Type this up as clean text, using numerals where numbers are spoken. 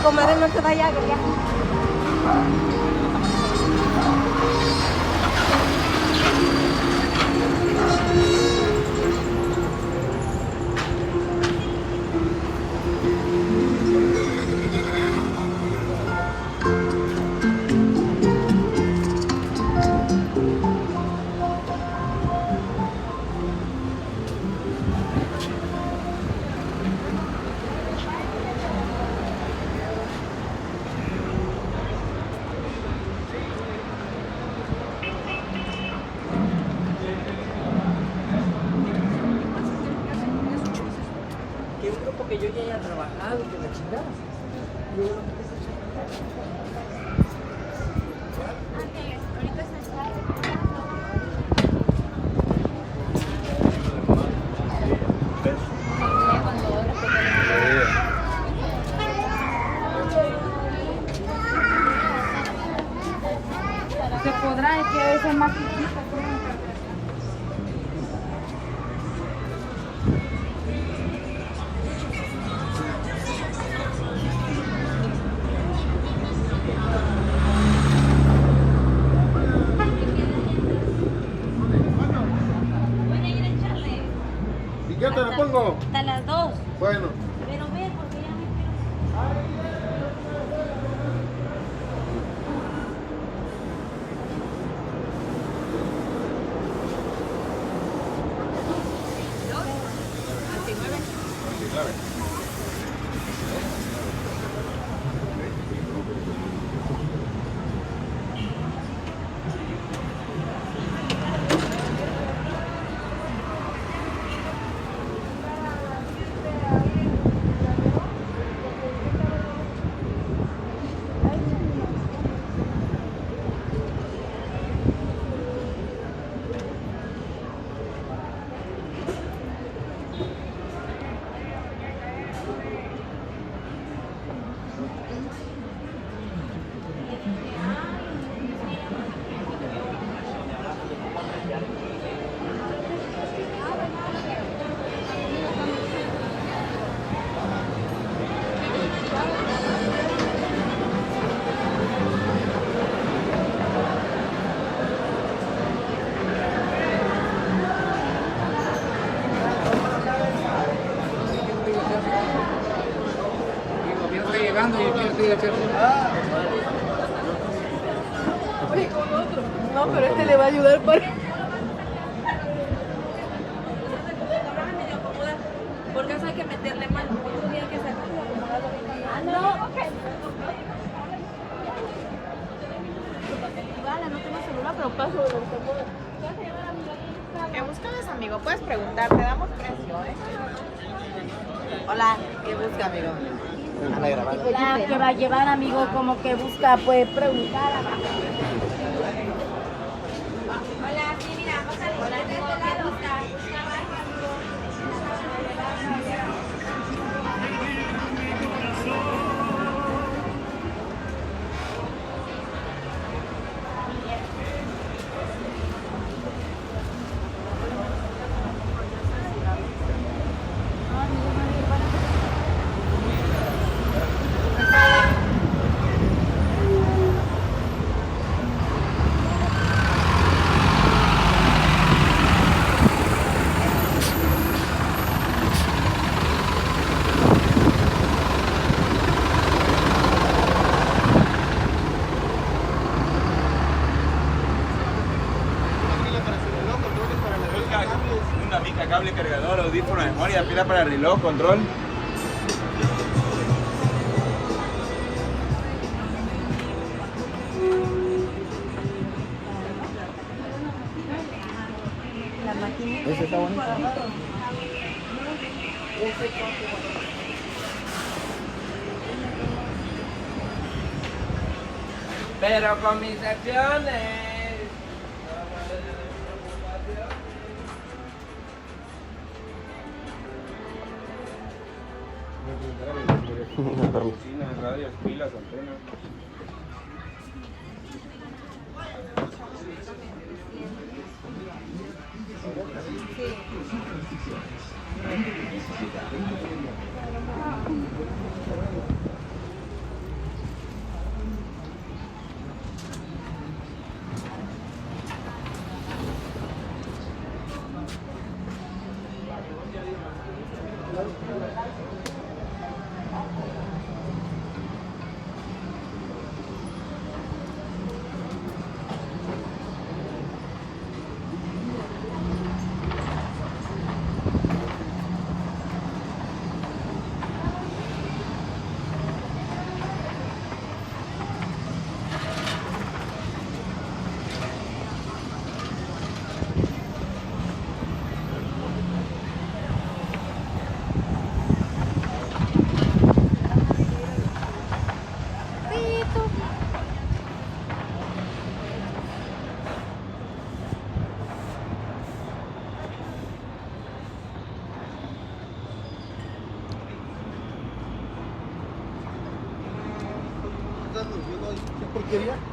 comadre no se vaya a agregar. Que un grupo que yo ya haya trabajado, que la chingada. Se podrá, es que esa es más chiquita. ¿Y qué te le pongo? Hasta las 2. Bueno. Pero ve, porque ya me quiero. No, pero este le va a ayudar para... Porque eso hay que meterle mano. Otro día hay que sacarlo acomodado. Ah, no. Vale, no tengo celular, pero paso de los acomodos. ¿Qué buscas, amigo? Puedes preguntar, te damos precio, ¿eh? Hola, ¿qué busca, amigo? La que va a llevar, amigo, como que busca, pues preguntar. Hola, sí, mira, vamos a ver de este lado. Una mica, cable, cargador, audífono, memoria, pila para reloj, control. La máquina. Ese está bonito. Pero con mis acciones. Bocinas, radios, pilas, antenas. quería?